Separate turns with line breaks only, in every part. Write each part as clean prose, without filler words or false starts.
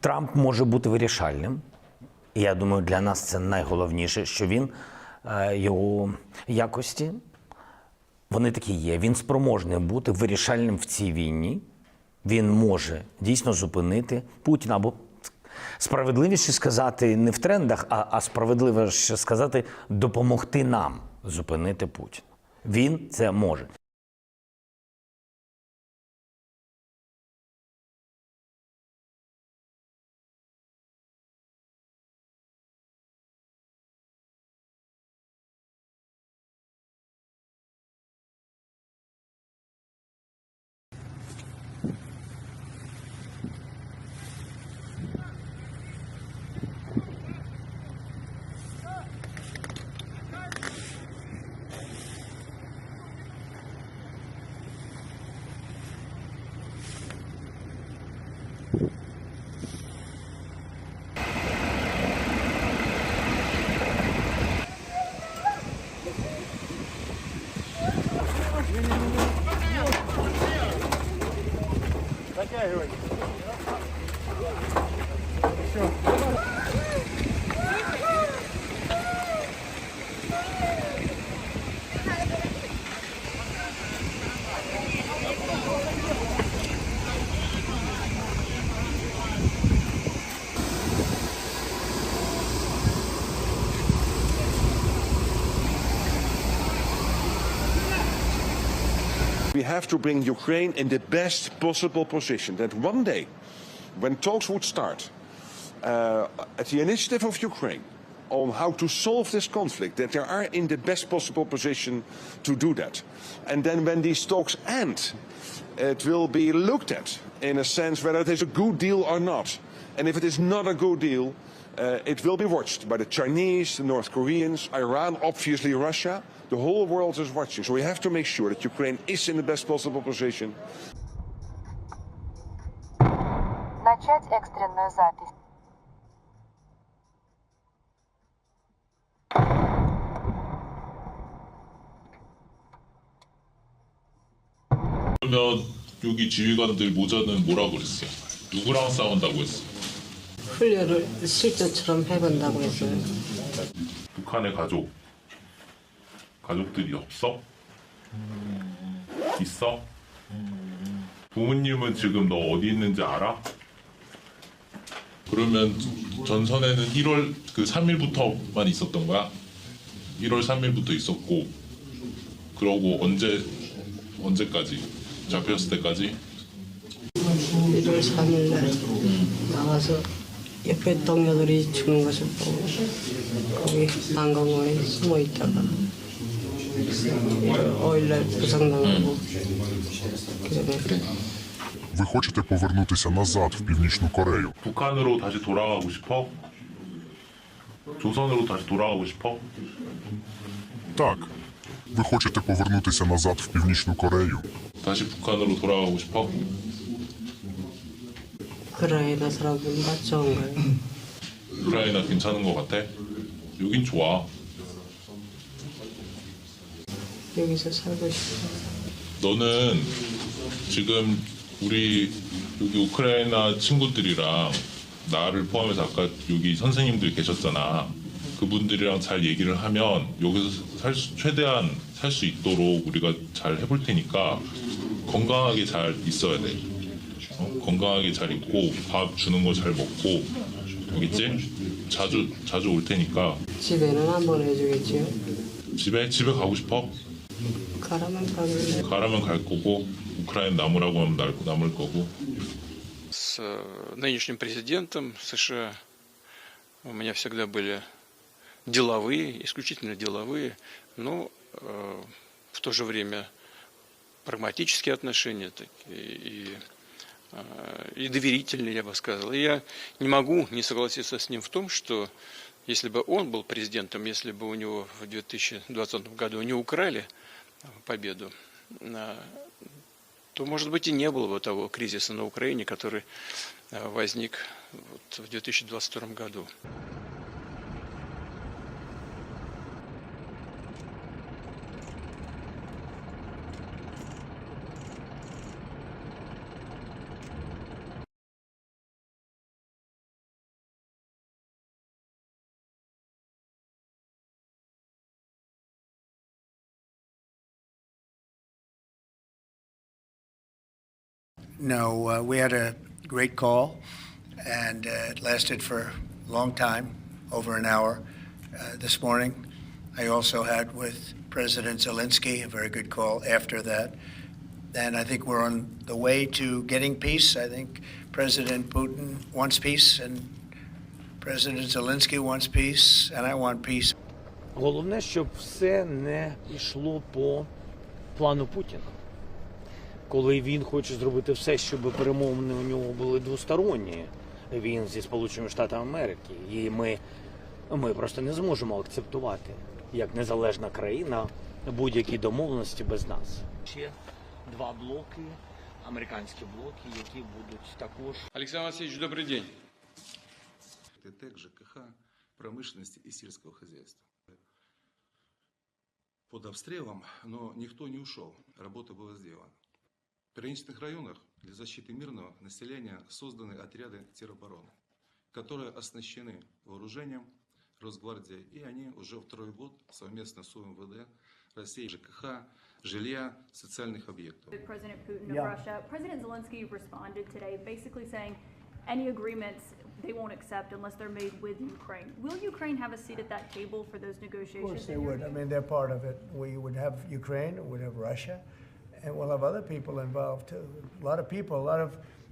Трамп може бути вирішальним. І я думаю, для нас це найголовніше, що він, його якості, вони такі є. Він спроможний бути вирішальним в цій війні. Він може дійсно зупинити Путіна, або справедливіше сказати не в трендах, а справедливіше сказати допомогти нам зупинити Путіна. Він це може.
We have to bring Ukraine in the best possible position that one day, when talks would start, at the initiative of Ukraine, on how to solve this conflict, that they are in the best possible position to do that. And then when these talks end, it will be looked at in a sense whether it is a good deal or not. And if it is not a good deal, it will be watched by the Chinese, the North Koreans, Iran, obviously Russia. The whole world is watching. So we have to make sure that Ukraine is in the best possible position.
Начать экстренную запись.
그러면 여기 지휘관들 모자는 뭐라고 그랬어요? 누구랑 싸운다고 했어?
훈련을 실전처럼 해본다고 했어요.
북한의 가족들이 없어? 있어? 부모님은 지금 너 어디 있는지 알아? 그러면 전선에는 1월 그 3일부터만 있었던 거야? 1월 3일부터 있었고, 그러고 언제까지? 잡혔을 때까지?
1월 3일 날 나와서 옆에 동료들이 죽는 것을 보고 거기 난공원에 숨어 있다가 5일 날 부상당하고 그래.
Ви хочете повернутися назад в Північну Корею?
북한으로 다시 돌아가고 싶어? 조선으로 다시 돌아가고 싶어?
Так. Ви хочете повернутися назад в Північну Корею?
다시 북한으로 돌아가고 싶어?
우크라이나 사람은 다 좋은 거예요.
우크라이나 괜찮은 것 같아? 여긴 좋아.
여기서 살고 싶어요.
너는 지금 우리 여기 우크라이나 친구들이랑 나를 포함해서 아까 여기 선생님들 계셨잖아. 그분들이랑 잘 얘기를 하면 여기서 최대한 살 수 있도록 우리가 잘 해볼 테니까 건강하게 잘 있어야 돼. 건강하게 잘 있고 밥 주는 거 잘 먹고, 알겠지? 자주 올 테니까.
집에는 한번 해주겠지요.
집에 가고 싶어?
가라면 가길래.
가라면 갈 거고, 우크라이나 남으라고 하면 남을 거고.
С нынешним президентом США у меня всегда были деловые, исключительно деловые, но в то же время прагматические отношения и доверительные, я бы сказал. И я не могу не согласиться с ним в том, что если бы он был президентом, если бы у него в 2020 году не украли победу, то, может быть, и не было бы того кризиса на Украине, который возник в 2022 году.
No, we had a great call, and it lasted for a long time, over an hour this morning. I also had with President Zelenskiy a very good call after that. And I think we're on the way to getting peace. I think President Putin wants peace, and President Zelensky wants peace, and I want peace.
Головне, щоб все не йшло по плану Путіна. Коли він хоче зробити все, щоб перемовини у нього були двосторонні, він зі Сполученими Штатами Америки, і ми просто не зможемо акцептувати, як незалежна країна, будь-які домовленості без нас. Ще два блоки, американські блоки, які будуть також.
Александр Васильевич, добрый день.
ТЭК, ЖКХ, промышленности и сельского хозяйства. Под обстрелом, но никто не ушел, работа была сделана. В приграничных районах для защиты мирного населения созданы отряды теробороны, которые оснащены вооружением Росгвардии, и они уже второй год совместно с УМВД России, ЖКХ, жилья, социальных объектов.
President Putin of Russia. President Zelenskiy responded today basically saying any agreements they won't accept unless they're made with Ukraine. Will Ukraine have a seat at that table for those negotiations?
Of course they would. I mean, they're part of it. We would have Ukraine, we would have Russia, and we'll have other people involved too. A lot of people,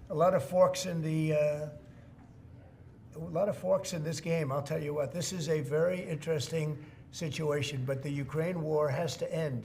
a lot of forks in the, a lot of forks in this game. I'll tell you what, this is a very interesting situation, but the Ukraine war has to end.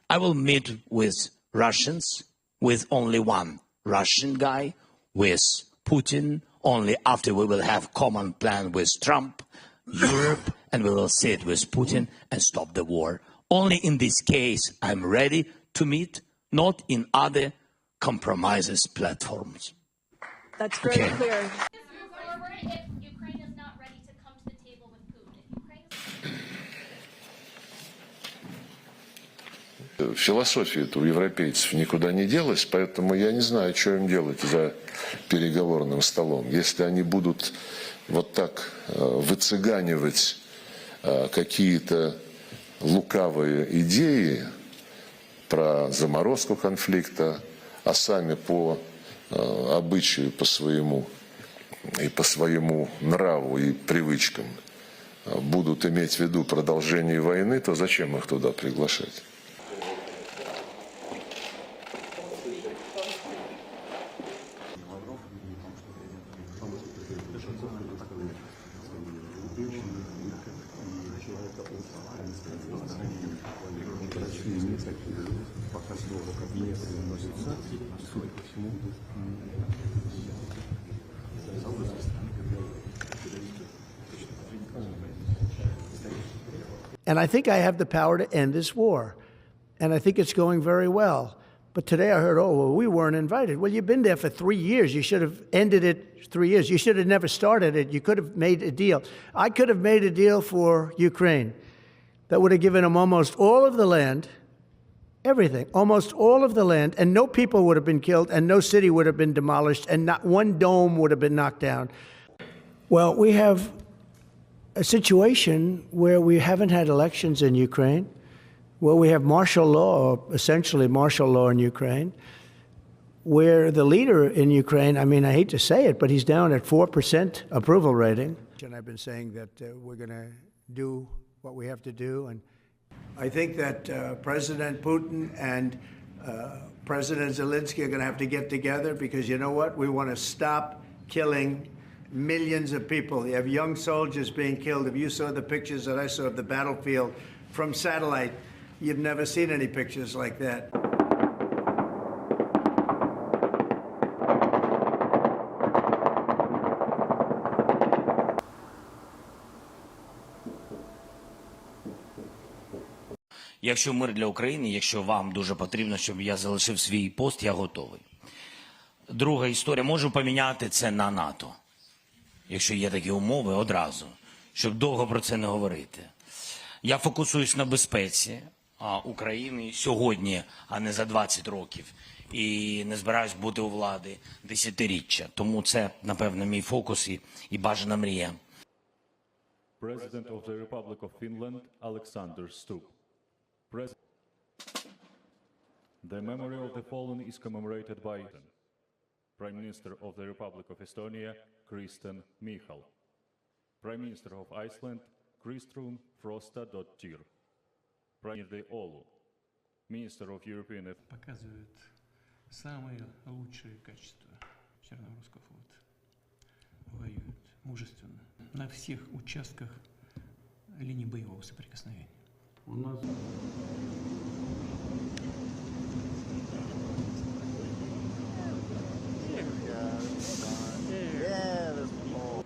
I will meet with Russians, with only one Russian guy, with Putin, only after we will have common plan with Trump, Europe, and we will sit with Putin and stop the war. Only in this case I'm ready to meet, not in other compromises platforms.
That's very clear.
If Ukraine is not ready to come to the table with Putin,
Философия-то у европейцев никуда не делась, поэтому я не знаю, что им делать за переговорным столом. Если они будут вот так выцыганивать какие-то лукавые идеи про заморозку конфликта, а сами по обычаю, по своему и по своему нраву и привычкам будут иметь в виду продолжение войны, то зачем их туда приглашать?
And I think I have the power to end this war. And I think it's going very well. But today I heard, oh, well, we weren't invited. Well, you've been there for 3 years. You should have ended it 3 years. You should have never started it. You could have made a deal. I could have made a deal for Ukraine that would have given them almost all of the land, everything, almost all of the land, and no people would have been killed, and no city would have been demolished, and not one dome would have been knocked down. Well, we have a situation where we haven't had elections in Ukraine, where we have martial law, essentially martial law in Ukraine, where the leader in Ukraine, I mean, I hate to say it, but he's down at 4% approval rating. And I've been saying that we're going to do what we have to do. And I think that President Putin and President Zelensky are going to have to get together because you know what? We want to stop killing millions of people. You have young soldiers being killed. If you saw the pictures that I saw of the battlefield from satellite. You've never seen any pictures like that.
Якщо мир для України, якщо вам дуже потрібно, щоб я залишив свій пост, я готовий. Друга історія. Можу поміняти це на НАТО. Якщо є такі умови, одразу. Щоб довго про це не говорити. Я фокусуюсь на безпеці України сьогодні, а не за 20 років. І не збираюсь бути у влади десятиріччя. Тому це, напевно, мій фокус і бажана мрія.
President of the Republic of Finland, Alexander Stubb. The memory of the fallen is commemorated by Prime Minister of the Republic of Estonia, Kristen Michal. Prime Minister of Iceland, Kristrún Frostadóttir. Prime Minister Olu. Minister of European Affairs.
Показывают самые лучшие качества Черноморского флота. Воюют мужественно на всех участках линии боевого соприкосновения. У нас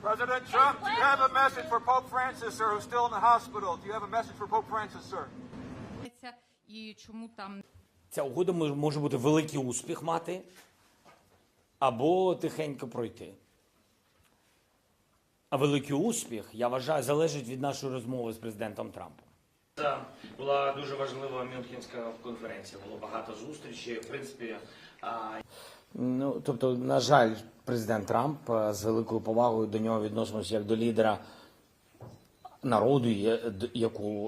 President Trump, do you have a message for Pope Francis, sir, who's still in the hospital? Do you have a message for Pope Francis, sir?
І чому там
Ця угода може бути великий успіх мати, або тихенько пройти. А великий успіх, я вважаю, залежить від нашої розмови з президентом Трампом. Це була дуже важлива Мюнхенська конференція, було багато зустрічей, в принципі. Тобто, на жаль, президент Трамп з великою повагою до нього відносимося як до лідера народу,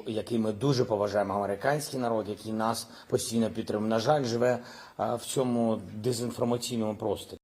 який ми дуже поважаємо, американський народ, який нас постійно підтримує. На жаль, живе в цьому дезінформаційному просторі.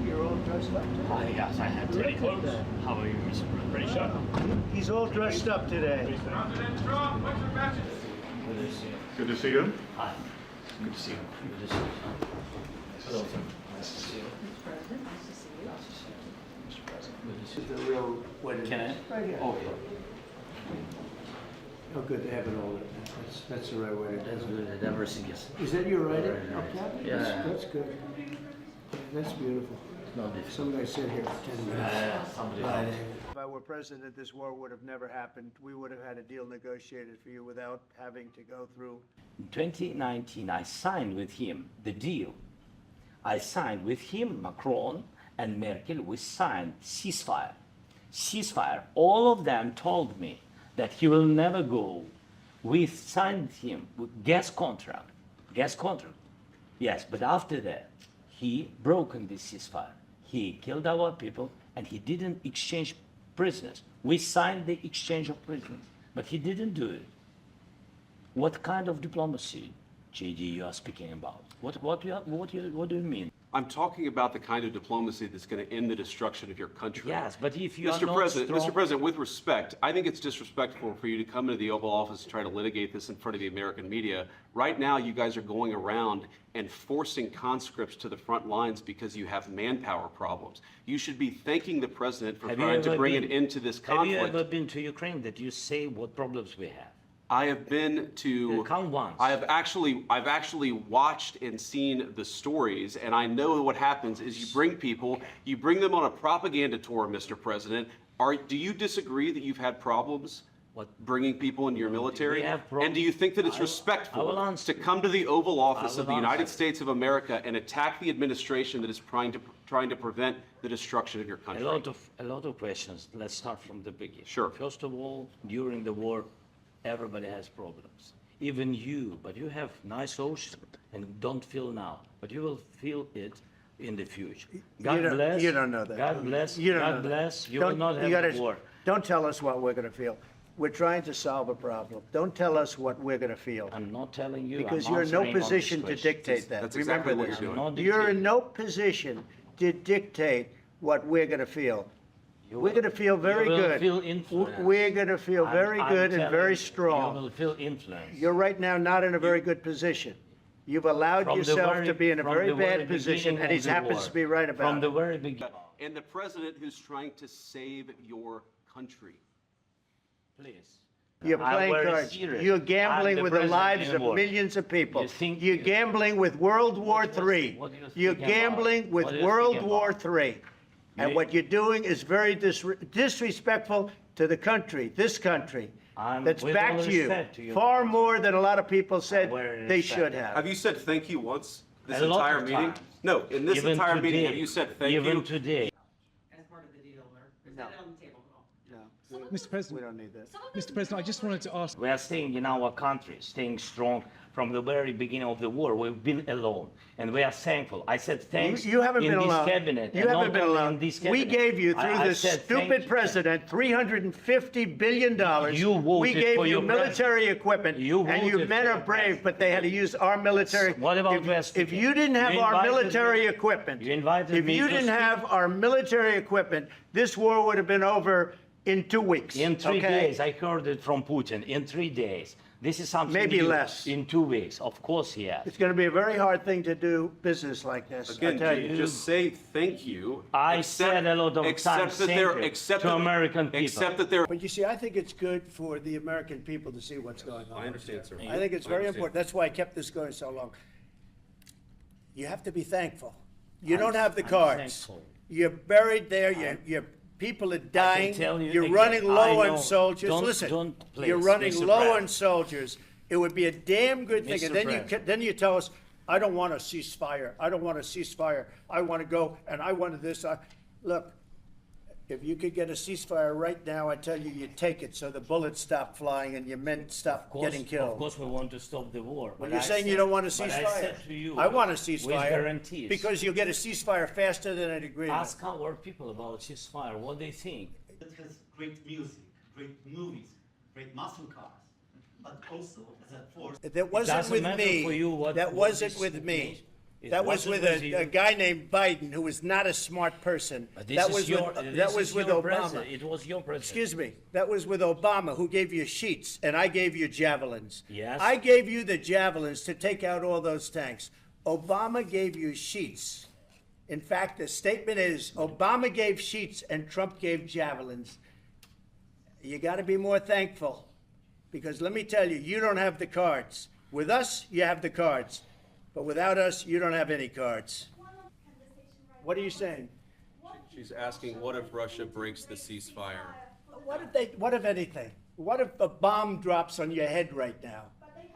You're all dressed up today.
Yes, I had pretty close. How are you, Mr. President? Pretty sharp.
He's all dressed up today.
President Trump, what's your message?
Good to see you.
Good to see you.
Hi. Good to see you. Good to see you. Hello, sir. Nice to see you.
Mr. President, nice to see you.
Nice to see you. Mr. President. Good to see you.
The real wedding.
Can I?
Right here.
Okay.
Oh, good to have it all. That's the right way to do
That's
it.
good. Everything is.
Is that your writing?
Right.
Okay.
Yeah.
That's good. That's beautiful.
No different.
Somebody sit here for 10 minutes.
Somebody
Right.
else.
If I were president, this war would have never happened. We would have had a deal negotiated for you without having to go through.
In 2019, I signed with him the deal. I signed with him, Macron and Merkel, we signed ceasefire. Ceasefire. All of them told me that he will never go. We signed him with gas contract. Gas contract. Yes, but after that, he broken the ceasefire. He killed our people and he didn't exchange prisoners. We signed the exchange of prisoners, but he didn't do it. What kind of diplomacy, JD, you are speaking about? What do you mean?
I'm talking about the kind of diplomacy that's going to end the destruction of your country.
Yes, but if you are
Mr.
not
President,
strong...
Mr. President, with respect, I think it's disrespectful for you to come into the Oval Office and try to litigate this in front of the American media. Right now, you guys are going around and forcing conscripts to the front lines because you have manpower problems. You should be thanking the President for trying to bring an end to this conflict.
Have you ever been to Ukraine that you say what problems we have?
I have been to.
Count once.
I've actually watched and seen the stories, and I know what happens is you bring them on a propaganda tour, Mr. President. Do you disagree that you've had problems bringing people into your military? And do you think that it's respectful to come to the Oval Office of the United States of America and attack the administration that is trying to prevent the destruction of your country?
A lot of questions. Let's start from the beginning.
Sure.
First of all, during the war, everybody has problems. Even you, but you have nice ocean and don't feel now, but you will feel it in the future. God bless.
You don't know that.
God bless.
You don't
God
know that.
bless. You will not have war.
Don't tell us what we're going to feel. We're trying to solve a problem. Don't tell us what we're going to feel.
I'm not telling you.
Because
I'm
you're in no
answering on
position
this
to
question.
dictate that.
That's
Remember
exactly what
this.
you're doing.
You're in no position to dictate what we're going to feel. We're going to feel very
You will
good.
feel influenced.
We're going to feel very
I'm
good and
telling
very
you,
strong.
You will feel influence.
You're right now not in a very good position. You've allowed
From the
yourself
very-
to be in a
from
very
the very
bad position,
beginning
and
of
he
the
happens
war.
to be right about
From the
it.
very beginning.
And the president who's trying to save your country.
Please.
You're
I'm
playing
very
cards.
serious.
You're
I'm
gambling
the
with the
president
lives of
anymore.
millions of people.
You think
You're
you-
gambling with World War
what do
III.
you think
You're
about?
gambling with
What do you
World
think
War
about?
III. And
Me-
what you're doing is very disrespectful to the country, this country, that's
with
back
all
to you,
respect to you.
far more than a lot of people said
Very
they
respect.
should have.
Have you said thank you once this
A lot
entire
of
meeting?
times.
No, in this
Even
entire meeting,
today.
have you said thank
Even
you?
today.
As part of the deal, or is that on the table at all?
No,
Mr. President,
we don't need that.
Mr. President, I just wanted to ask.
We are staying in our country, staying strong from the very beginning of the war. We've been alone, and we are thankful. I said thanks
You haven't
in
been
this
alone.
cabinet.
You
and
haven't
not
been
only
alone.
in this
We
cabinet.
gave you, through
I
this
said thank
stupid
you.
president, $350 billion.
You voted
We gave
for
you
your
military equipment,
You
and you
voted
men
for
are
your
brave, but they had to use our military.
What about West
If
Africa?
you didn't have
You
our
invited
military
me-
equipment,
You invited
if
me
you
to
didn't
speak.
have our military equipment, this war would have been over in 2 weeks.
In 3
okay?
days, I heard it from Putin. In 3 days. This is something
Maybe
new.
less.
In 2 weeks, of course he has.
It's going to be a very hard thing to do business like this.
Again,
I tell you.
just say thank you.
I
Accept-
said a lot of
accept
times
that
thank
they're-
you
accept
to
that-
American people.
Accept that they're.
But you see, I think it's good for the American people to see what's going on.
I understand, sir.
I think it's
I
very
understand.
important. That's why I kept this going so long. You have to be thankful. You don't have the
I'm
cards.
thankful.
You're buried there. Your people are dying.
tell you
You're
again,
running
I
low
know.
on soldiers.
Don't-
Listen,
don't, please,
you're running
Mr.
low
President.
on soldiers. It would be a damn good thing.
Mr.
And then
President.
then you tell us, I don't want a ceasefire. I don't want a ceasefire. I want to go and I wanted this. Look, if you could get a ceasefire right now, I tell you, you take it so the bullets stop flying and your men stop getting killed.
Of course, we want to stop the war.
Well,
but
you're
I
saying you
said-
don't want a
but
ceasefire.
I said to you,
I want a
with
ceasefire
guarantees.
because you'll get a ceasefire faster than an agreement.
Ask our people about ceasefire, what they think.
It has great music, great movies, great muscle cars, but also as a force.
That wasn't
doesn't
with
matter
me.
for you what-
That
what
wasn't
this
with me.
It
That was
wasn't
with
with you.
a guy named Biden, who was not a smart person.
But this
That
is
was
your,
with,
this
that was
is
with
your
Obama.
president. It was your president.
Excuse me. That was with Obama, who gave you sheets, and I gave you javelins.
Yes.
I gave you the javelins to take out all those tanks. Obama gave you sheets. In fact, the statement is Obama gave sheets and Trump gave javelins. You got to be more thankful, because let me tell you, you don't have the cards. With us, you have the cards, but without us, you don't have any cards. What are you saying?
She's asking, what if Russia breaks the ceasefire?
What if anything? What if a bomb drops on your head right now?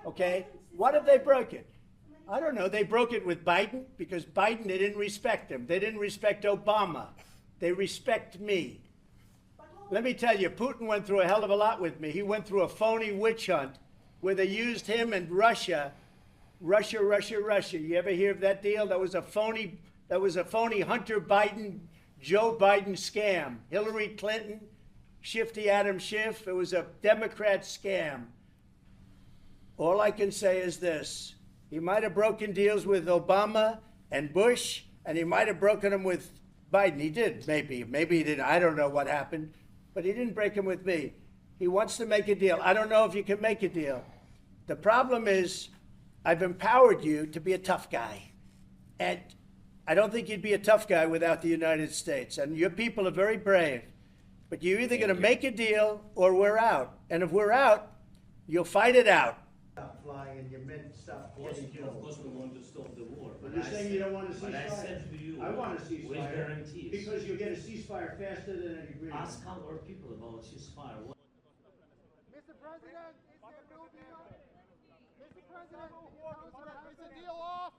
Okay? What if they broke it? I don't know. They broke it with Biden because Biden, they didn't respect him. They didn't respect Obama. They respect me. Let me tell you, Putin went through a hell of a lot with me. He went through a phony witch hunt where they used him and Russia. Russia. You ever hear of that deal? That was a phony Hunter Biden, Joe Biden scam. Hillary Clinton, Shifty Adam Schiff. It was a Democrat scam. All I can say is this. He might have broken deals with Obama and Bush, and he might have broken them with Biden. He did, maybe. Maybe he didn't. I don't know what happened. But he didn't break them with me. He wants to make a deal. I don't know if you can make a deal. The problem is I've empowered you to be a tough guy. And I don't think you'd be a tough guy without the United States. And your people are very brave. But you're either going to make a deal or we're out. And if we're out, you'll fight it out. Stop flying and your men stop getting killed.
Of course, we want to stop the war.
But you're saying you don't want a ceasefire?
But I said to you,
I want a
with
ceasefire.
guarantees.
Because you'll get a ceasefire faster than an agreement.
Ask our people about ceasefire.
Mr. President, is there no deal? Mr. President, is the deal off?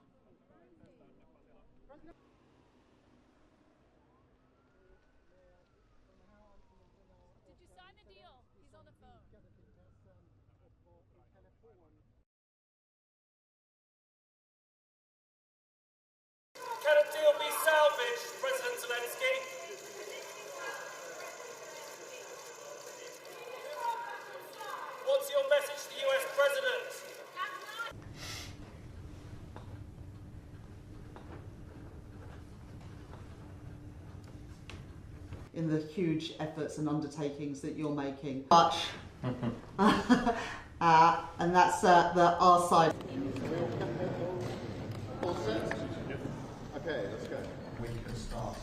in the huge efforts and undertakings that you're making. Much. And that's our side.
All set? Okay, let's go. We can start.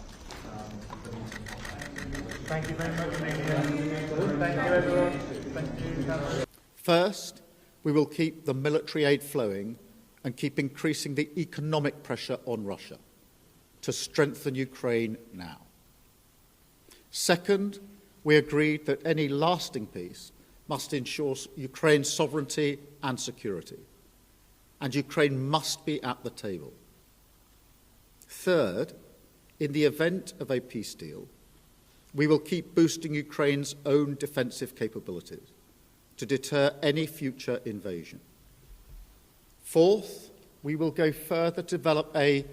Thank you very much, Thank you, everyone. Thank you.
First, we will keep the military aid flowing and keep increasing the economic pressure on Russia to strengthen Ukraine now. Second, we agreed that any lasting peace must ensure Ukraine's sovereignty and security, and Ukraine must be at the table. Third, in the event of a peace deal, we will keep boosting Ukraine's own defensive capabilities to deter any future invasion. Fourth, we will go further to develop a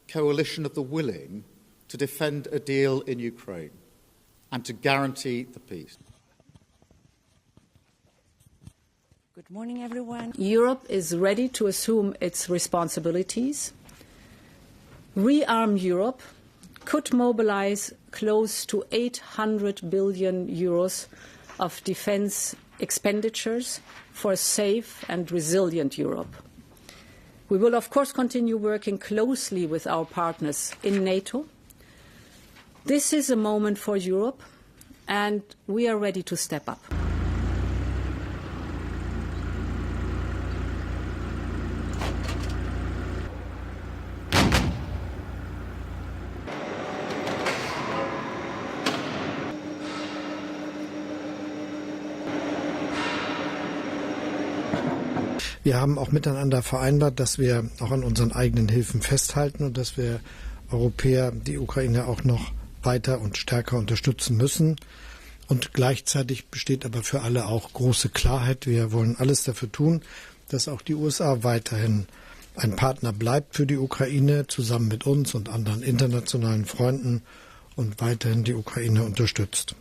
coalition of the willing to defend a deal in Ukraine and to guarantee the peace.
Good morning, everyone. Europe is ready to assume its responsibilities. Rearm Europe could mobilize close to 800 billion euros of defense expenditures for a safe and resilient Europe. We will, of course, continue working closely with our partners in NATO. This is a moment for Europe, and we are ready to step up.
Wir haben auch miteinander vereinbart, dass wir auch an unseren eigenen Hilfen festhalten und dass wir Europäer die Ukraine auch noch weiter und stärker unterstützen müssen. Und gleichzeitig besteht aber für alle auch große Klarheit. Wir wollen alles dafür tun, dass auch die USA weiterhin ein Partner bleibt für die Ukraine, zusammen mit uns und anderen internationalen Freunden und weiterhin die Ukraine unterstützt.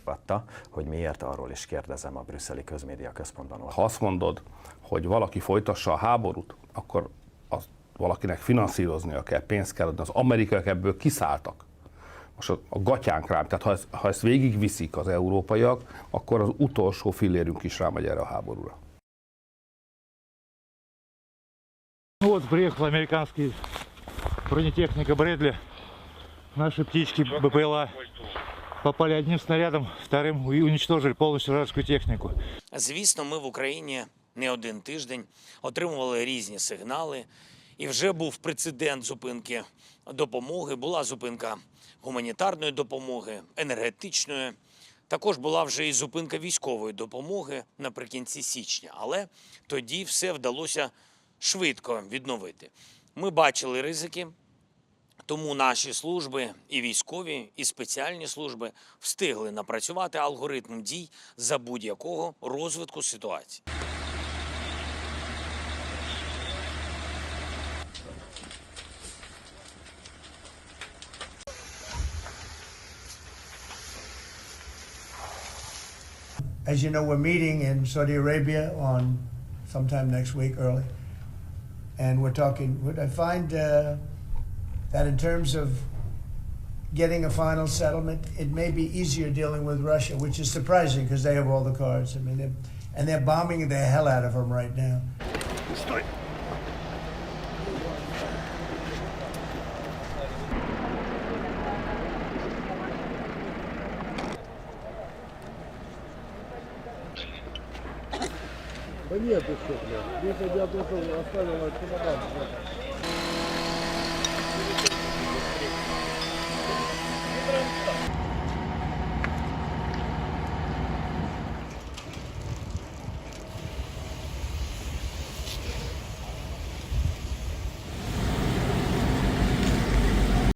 Hogy miért, arról is kérdezem a brüsszeli közmédia központban.
Ha azt mondod, hogy valaki folytassa a háborút, akkor azt valakinek finanszíroznia kell, pénzt kell adni. Az amerikaiak ebből kiszálltak. Most a gatyánk rám, tehát ha ezt végigviszik az európaiak, akkor az utolsó fillérünk is rámegy erre a háborúra.
Вот приехала американский бронетехника Брэдли. Наши птички БПЛА попали одним снарядом, вторым и уничтожили полностью вражескую технику.
Звісно, ми в Україні не один тиждень отримували різні сигнали. І вже був прецедент зупинки допомоги, була зупинка гуманітарної допомоги, енергетичної. Також була вже і зупинка військової допомоги наприкінці січня. Але тоді все вдалося швидко відновити. Ми бачили ризики, тому наші служби, і військові, і спеціальні служби встигли напрацювати алгоритм дій за будь-якого розвитку ситуації.
As you know, we're meeting in Saudi Arabia on sometime next week, early. And we're talking, I find that in terms of getting a final settlement, it may be easier dealing with Russia, which is surprising because they have all the cards. I mean, they're bombing the hell out of them right now.
Стой!
Да нет еще, блядь. Здесь я просто оставил чемодан.